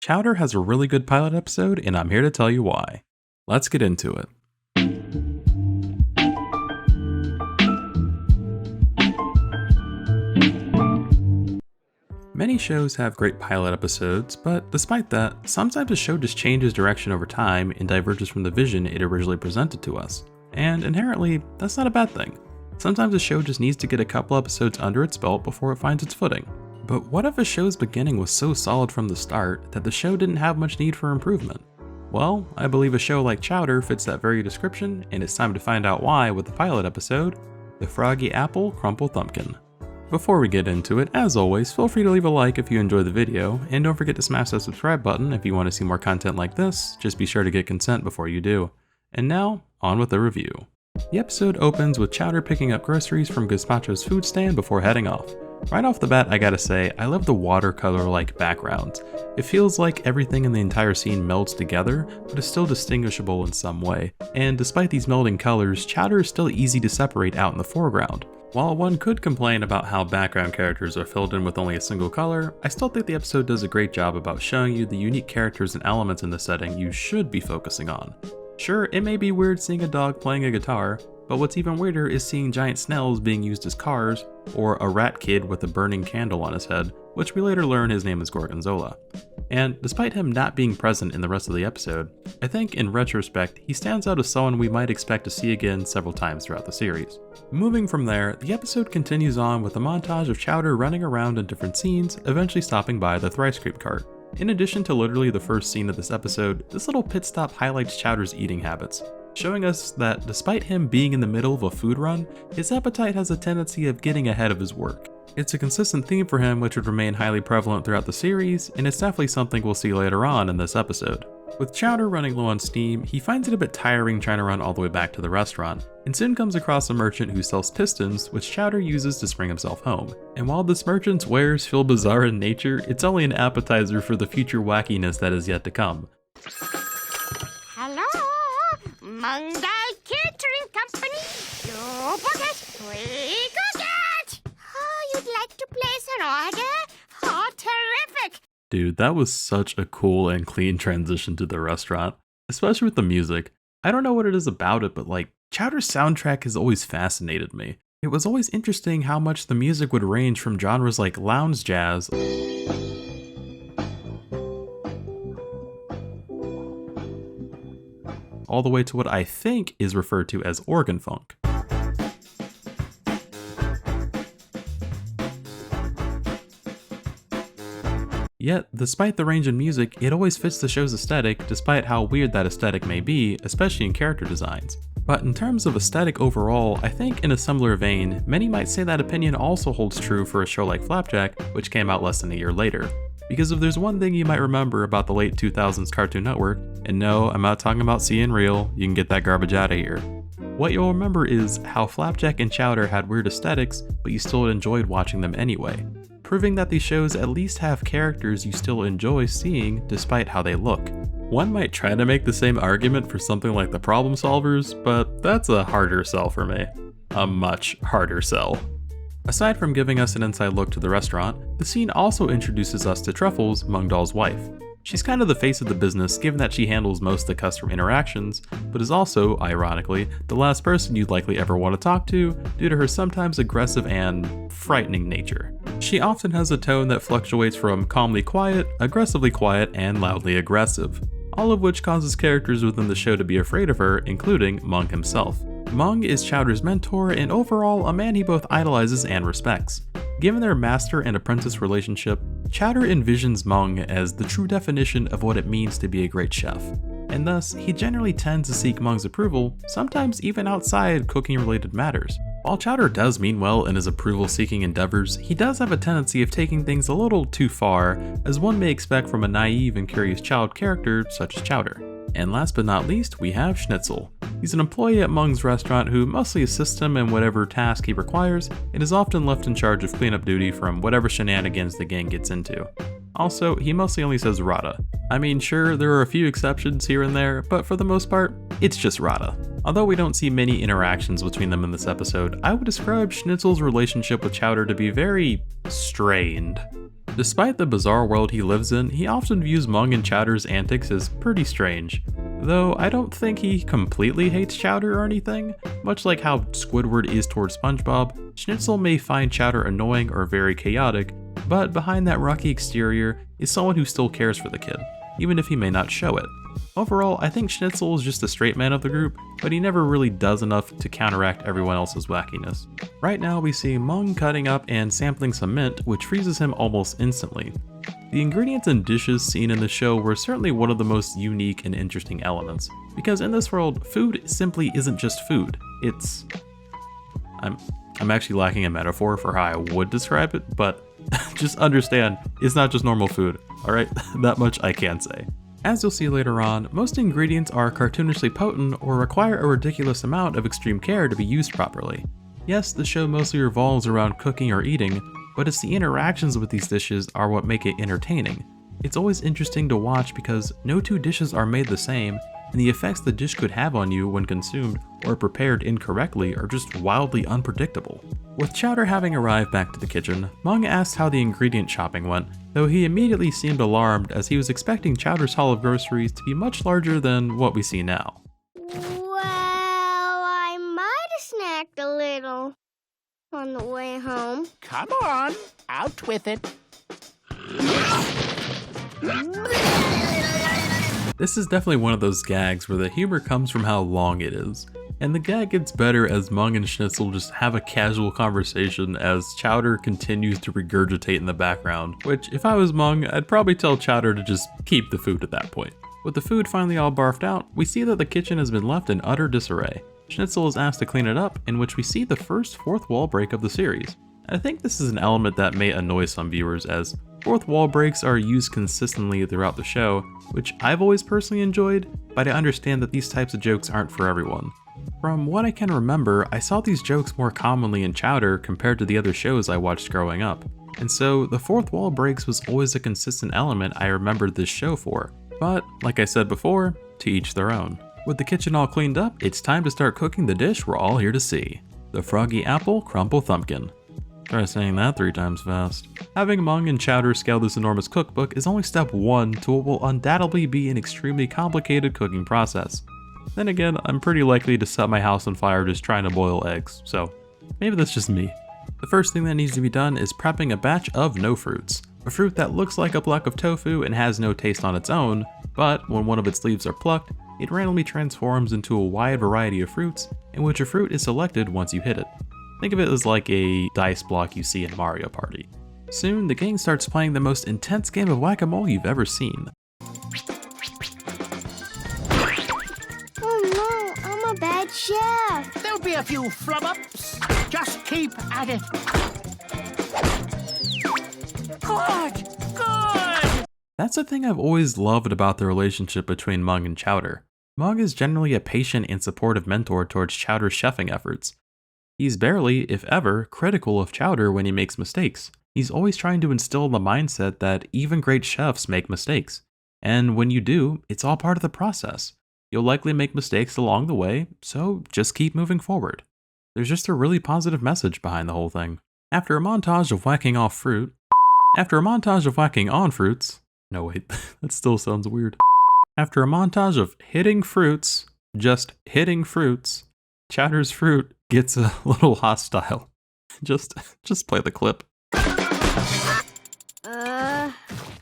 Chowder has a really good pilot episode, and I'm here to tell you why. Let's get into it. Many shows have great pilot episodes, but despite that, sometimes a show just changes direction over time and diverges from the vision it originally presented to us. And inherently, that's not a bad thing. Sometimes a show just needs to get a couple episodes under its belt before it finds its footing. But what if a show's beginning was so solid from the start that the show didn't have much need for improvement? Well, I believe a show like Chowder fits that very description, and it's time to find out why with the pilot episode, The Froggy Apple Crumple Thumpkin. Before we get into it, as always, feel free to leave a like if you enjoyed the video, and don't forget to smash that subscribe button if you want to see more content like this. Just be sure to get consent before you do. And now, on with the review. The episode opens with Chowder picking up groceries from Gazpacho's food stand before heading off. Right off the bat, I gotta say, I love the watercolor-like backgrounds. It feels like everything in the entire scene melds together, but is still distinguishable in some way. And despite these melding colors, Chowder is still easy to separate out in the foreground. While one could complain about how background characters are filled in with only a single color, I still think the episode does a great job about showing you the unique characters and elements in the setting you should be focusing on. Sure, it may be weird seeing a dog playing a guitar, but what's even weirder is seeing giant snails being used as cars, or a rat kid with a burning candle on his head, which we later learn his name is Gorgonzola. And despite him not being present in the rest of the episode, I think in retrospect he stands out as someone we might expect to see again several times throughout the series. Moving from there, the episode continues on with a montage of Chowder running around in different scenes, eventually stopping by the Thrice Cream cart. In addition to literally the first scene of this episode, this little pit stop highlights Chowder's eating habits, showing us that despite him being in the middle of a food run, his appetite has a tendency of getting ahead of his work. It's a consistent theme for him which would remain highly prevalent throughout the series, and it's definitely something we'll see later on in this episode. With Chowder running low on steam, he finds it a bit tiring trying to run all the way back to the restaurant, and soon comes across a merchant who sells pistons, which Chowder uses to spring himself home. And while this merchant's wares feel bizarre in nature, it's only an appetizer for the future wackiness that is yet to come. Hello, Mongol Catering Company. You book it, we cook it. Oh, you'd like to place an order? Oh, terrific. Dude, that was such a cool and clean transition to the restaurant, especially with the music. I don't know what it is about it, but Chowder's soundtrack has always fascinated me. It was always interesting how much the music would range from genres like lounge jazz, all the way to what I think is referred to as organ funk. Yet, despite the range in music, it always fits the show's aesthetic, despite how weird that aesthetic may be, especially in character designs. But in terms of aesthetic overall, I think in a similar vein, many might say that opinion also holds true for a show like Flapjack, which came out less than a year later. Because if there's one thing you might remember about the late 2000s Cartoon Network, and no, I'm not talking about seeing real, you can get that garbage out of here. What you'll remember is how Flapjack and Chowder had weird aesthetics, but you still enjoyed watching them anyway, proving that these shows at least have characters you still enjoy seeing despite how they look. One might try to make the same argument for something like The Problem Solvers, but that's a harder sell for me. A much harder sell. Aside from giving us an inside look to the restaurant, the scene also introduces us to Truffles, Mungdal's wife. She's kind of the face of the business given that she handles most of the customer interactions, but is also, ironically, the last person you'd likely ever want to talk to due to her sometimes aggressive and frightening nature. She often has a tone that fluctuates from calmly quiet, aggressively quiet, and loudly aggressive, all of which causes characters within the show to be afraid of her, including Mung himself. Mung is Chowder's mentor and overall a man he both idolizes and respects. Given their master and apprentice relationship, Chowder envisions Mung as the true definition of what it means to be a great chef, and thus he generally tends to seek Mung's approval, sometimes even outside cooking-related matters. While Chowder does mean well in his approval-seeking endeavors, he does have a tendency of taking things a little too far, as one may expect from a naive and curious child character such as Chowder. And last but not least, we have Schnitzel. He's an employee at Mung's restaurant who mostly assists him in whatever task he requires, and is often left in charge of cleanup duty from whatever shenanigans the gang gets into. Also, he mostly only says Rada. I mean, sure, there are a few exceptions here and there, but for the most part, it's just Rada. Although we don't see many interactions between them in this episode, I would describe Schnitzel's relationship with Chowder to be very strained. Despite the bizarre world he lives in, he often views Mung and Chowder's antics as pretty strange. Though I don't think he completely hates Chowder or anything. Much like how Squidward is towards SpongeBob, Schnitzel may find Chowder annoying or very chaotic, but behind that rocky exterior is someone who still cares for the kid, even if he may not show it. Overall, I think Schnitzel is just the straight man of the group, but he never really does enough to counteract everyone else's wackiness. Right now we see Mung cutting up and sampling some mint, which freezes him almost instantly. The ingredients and dishes seen in the show were certainly one of the most unique and interesting elements, because in this world, food simply isn't just food, it's... I'm actually lacking a metaphor for how I would describe it, but just understand, it's not just normal food, alright? That much I can say. As you'll see later on, most ingredients are cartoonishly potent or require a ridiculous amount of extreme care to be used properly. Yes, the show mostly revolves around cooking or eating, but it's the interactions with these dishes are what make it entertaining. It's always interesting to watch because no two dishes are made the same, and the effects the dish could have on you when consumed or prepared incorrectly are just wildly unpredictable. With Chowder having arrived back to the kitchen, Mung asked how the ingredient shopping went, though he immediately seemed alarmed as he was expecting Chowder's haul of groceries to be much larger than what we see now. Well, I might have snacked a little on the way home. Come on, out with it. This is definitely one of those gags where the humor comes from how long it is. And the gag gets better as Mung and Schnitzel just have a casual conversation as Chowder continues to regurgitate in the background, which if I was Mung, I'd probably tell Chowder to just keep the food at that point. With the food finally all barfed out, we see that the kitchen has been left in utter disarray. Schnitzel is asked to clean it up, in which we see the first fourth wall break of the series. I think this is an element that may annoy some viewers as fourth wall breaks are used consistently throughout the show, which I've always personally enjoyed, but I understand that these types of jokes aren't for everyone. From what I can remember, I saw these jokes more commonly in Chowder compared to the other shows I watched growing up, and so the fourth wall breaks was always a consistent element I remembered this show for, but like I said before, to each their own. With the kitchen all cleaned up, it's time to start cooking the dish we're all here to see, the Froggy Apple Crumple Thumpkin. Try saying that 3 times fast. Having Mung and Chowder scale this enormous cookbook is only step 1 to what will undoubtedly be an extremely complicated cooking process. Then again, I'm pretty likely to set my house on fire just trying to boil eggs, so maybe that's just me. The first thing that needs to be done is prepping a batch of no fruits, a fruit that looks like a block of tofu and has no taste on its own, but when one of its leaves are plucked, it randomly transforms into a wide variety of fruits, in which a fruit is selected once you hit it. Think of it as like a dice block you see in Mario Party. Soon, the gang starts playing the most intense game of whack-a-mole you've ever seen. Oh no, I'm a bad chef. There'll be a few flub-ups. Just keep at it. Good! That's the thing I've always loved about the relationship between Mung and Chowder. Mung is generally a patient and supportive mentor towards Chowder's chefing efforts. He's barely, if ever, critical of Chowder when he makes mistakes. He's always trying to instill the mindset that even great chefs make mistakes. And when you do, it's all part of the process. You'll likely make mistakes along the way, so just keep moving forward. There's just a really positive message behind the whole thing. After a montage of whacking on fruits... No wait, that still sounds weird. After a montage of hitting fruits, just hitting fruits, Chowder's fruit gets a little hostile. Just play the clip.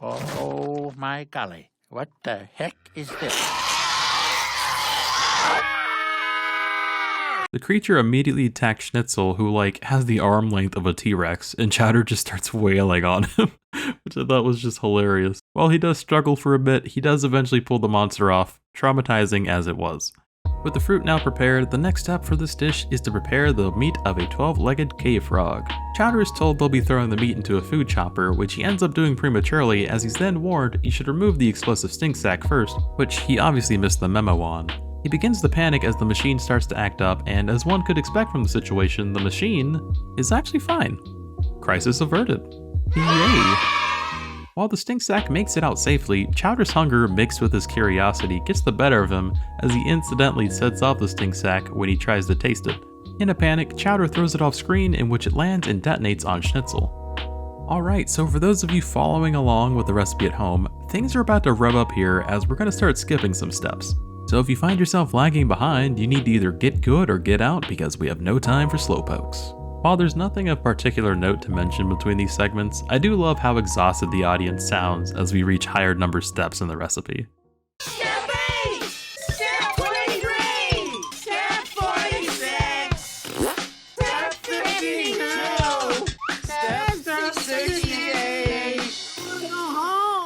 Oh my golly, what the heck is this? The creature immediately attacks Schnitzel, who has the arm length of a T-Rex, and Chowder just starts wailing on him, which I thought was just hilarious. While he does struggle for a bit, he does eventually pull the monster off, traumatizing as it was. With the fruit now prepared, the next step for this dish is to prepare the meat of a 12-legged cave frog. Chowder is told they'll be throwing the meat into a food chopper, which he ends up doing prematurely as he's then warned he should remove the explosive stink sack first, which he obviously missed the memo on. He begins to panic as the machine starts to act up, and as one could expect from the situation, the machine is actually fine. Crisis averted. Yay! While the stink sack makes it out safely, Chowder's hunger mixed with his curiosity gets the better of him as he incidentally sets off the stink sack when he tries to taste it. In a panic, Chowder throws it off screen, in which it lands and detonates on Schnitzel. Alright, so for those of you following along with the recipe at home, things are about to rev up here as we're going to start skipping some steps. So if you find yourself lagging behind, you need to either get good or get out because we have no time for slowpokes. While there's nothing of particular note to mention between these segments, I do love how exhausted the audience sounds as we reach higher number steps in the recipe. Step 8! Step 23! Step 46! Step 52! Step 68! Oh.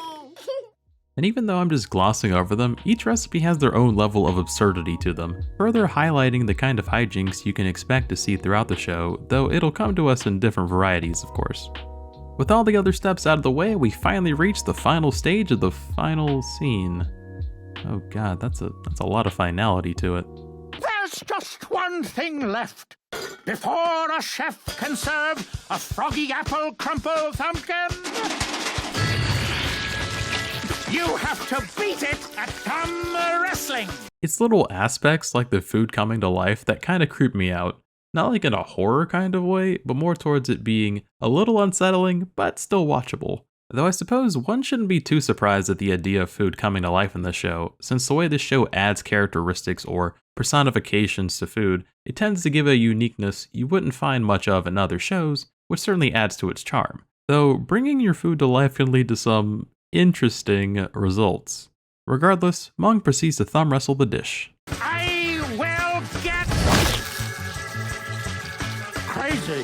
And even though I'm just glossing over them, each recipe has their own level of absurdity to them, further highlighting the kind of hijinks you can expect to see throughout the show, though it'll come to us in different varieties, of course. With all the other steps out of the way, we finally reach the final stage of the final scene. Oh god, that's a lot of finality to it. There's just one thing left. Before a chef can serve a froggy apple crumple thumpkin, you have to beat it at thumb wrestling. It's little aspects like the food coming to life that kind of creep me out. Not like in a horror kind of way, but more towards it being a little unsettling, but still watchable. Though I suppose one shouldn't be too surprised at the idea of food coming to life in this show, since the way this show adds characteristics or personifications to food, it tends to give a uniqueness you wouldn't find much of in other shows, which certainly adds to its charm. Though bringing your food to life can lead to some interesting results. Regardless, Mung proceeds to thumb wrestle the dish. I will get crazy.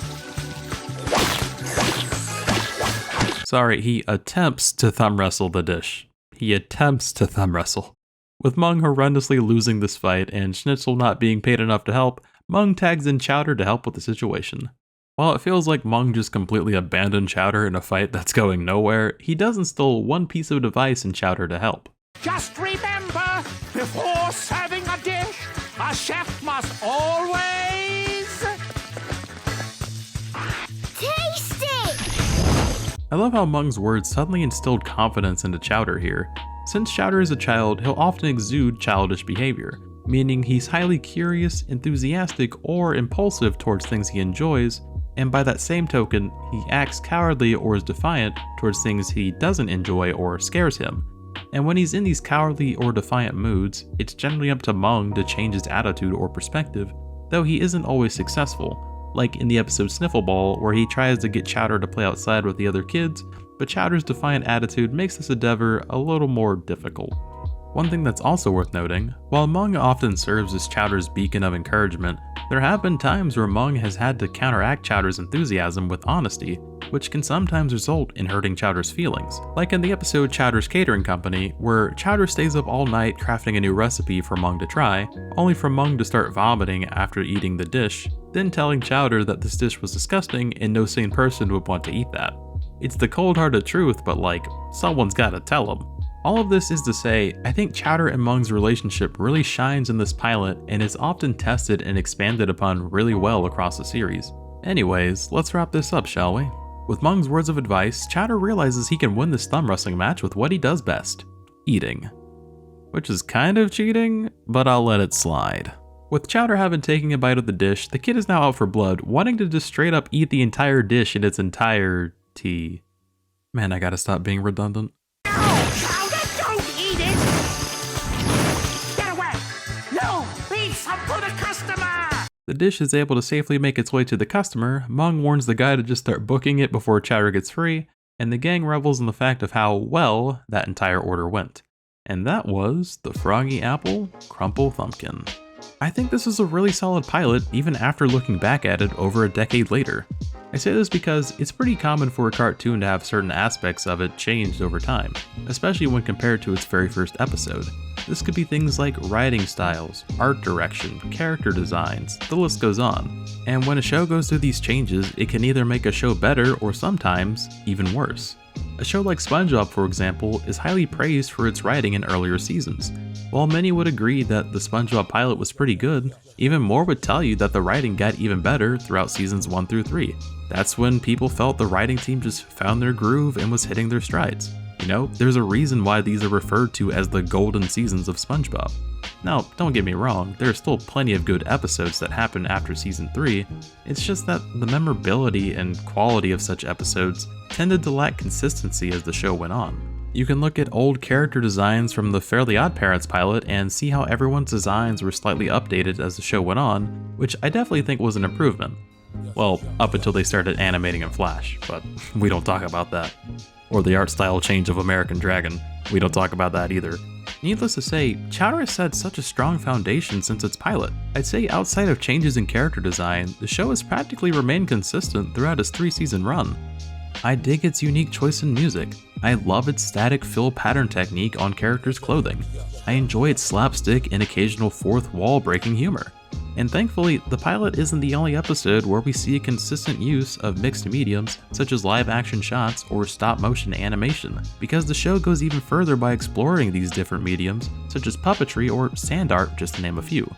Sorry, he attempts to thumb wrestle the dish. He attempts to thumb wrestle. With Mung horrendously losing this fight and Schnitzel not being paid enough to help, Mung tags in Chowder to help with the situation. While it feels like Mung just completely abandoned Chowder in a fight that's going nowhere, he does instill one piece of advice in Chowder to help. Just remember, before serving a dish, a chef must always Taste it! I love how Mung's words suddenly instilled confidence into Chowder here. Since Chowder is a child, he'll often exude childish behavior, meaning he's highly curious, enthusiastic, or impulsive towards things he enjoys, and by that same token, he acts cowardly or is defiant towards things he doesn't enjoy or scares him. And when he's in these cowardly or defiant moods, it's generally up to Mung to change his attitude or perspective, though he isn't always successful, like in the episode Sniffle Ball, where he tries to get Chowder to play outside with the other kids, but Chowder's defiant attitude makes this endeavor a little more difficult. One thing that's also worth noting, while Mung often serves as Chowder's beacon of encouragement, there have been times where Mung has had to counteract Chowder's enthusiasm with honesty, which can sometimes result in hurting Chowder's feelings, like in the episode Chowder's Catering Company, where Chowder stays up all night crafting a new recipe for Mung to try, only for Mung to start vomiting after eating the dish, then telling Chowder that this dish was disgusting and no sane person would want to eat that. It's the cold-hearted truth, but like, someone's gotta tell him. All of this is to say, I think Chowder and Mung's relationship really shines in this pilot and is often tested and expanded upon really well across the series. Anyways, let's wrap this up, shall we? With Mung's words of advice, Chowder realizes he can win this thumb wrestling match with what he does best: eating. Which is kind of cheating, but I'll let it slide. With Chowder having taken a bite of the dish, the kid is now out for blood, wanting to just straight up eat the entire dish in its entirety. Man, I gotta stop being redundant. The dish is able to safely make its way to the customer. Mung warns the guy to just start booking it before Chowder gets free, and the gang revels in the fact of how well that entire order went. And that was the Froggy Apple Crumple Thumpkin. I think this is a really solid pilot even after looking back at it over a decade later. I say this because it's pretty common for a cartoon to have certain aspects of it changed over time, especially when compared to its very first episode. This could be things like writing styles, art direction, character designs, the list goes on. And when a show goes through these changes, it can either make a show better or sometimes even worse. A show like SpongeBob, for example, is highly praised for its writing in earlier seasons. While many would agree that the SpongeBob pilot was pretty good, even more would tell you that the writing got even better throughout seasons 1 through 3. That's when people felt the writing team just found their groove and was hitting their strides. You know, there's a reason why these are referred to as the golden seasons of SpongeBob. Now, don't get me wrong, there are still plenty of good episodes that happen after season 3, it's just that the memorability and quality of such episodes tended to lack consistency as the show went on. You can look at old character designs from the Fairly OddParents pilot and see how everyone's designs were slightly updated as the show went on, which I definitely think was an improvement. Well, up until they started animating in Flash, but we don't talk about that. Or the art style change of American Dragon, we don't talk about that either. Needless to say, Chowder has set such a strong foundation since its pilot. I'd say outside of changes in character design, the show has practically remained consistent throughout its 3-season run. I dig its unique choice in music. I love its static fill pattern technique on characters' clothing. I enjoy its slapstick and occasional fourth wall breaking humor. And thankfully, the pilot isn't the only episode where we see a consistent use of mixed mediums such as live action shots or stop motion animation, because the show goes even further by exploring these different mediums such as puppetry or sand art, just to name a few.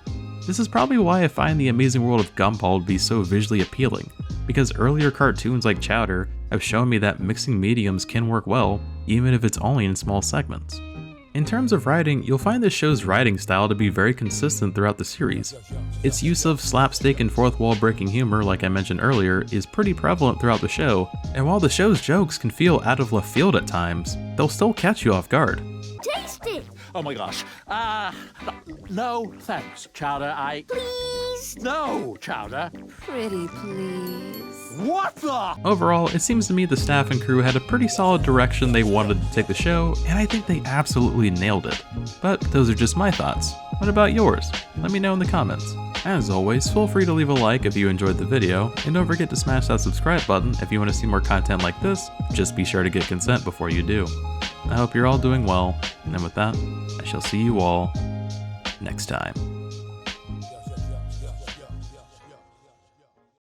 This is probably why I find the Amazing World of Gumball to be so visually appealing, because earlier cartoons like Chowder have shown me that mixing mediums can work well, even if it's only in small segments. In terms of writing, you'll find the show's writing style to be very consistent throughout the series. Its use of slapstick and fourth wall breaking humor, like I mentioned earlier, is pretty prevalent throughout the show, and while the show's jokes can feel out of left field at times, they'll still catch you off guard. Taste it. Oh my gosh. No, thanks, Chowder. Please. No, Chowder. Pretty please. What the? Overall, it seems to me the staff and crew had a pretty solid direction they wanted to take the show, and I think they absolutely nailed it. But those are just my thoughts. What about yours? Let me know in the comments. As always, feel free to leave a like if you enjoyed the video, and don't forget to smash that subscribe button if you want to see more content like this. Just be sure to get consent before you do. I hope you're all doing well, and with that, I shall see you all next time.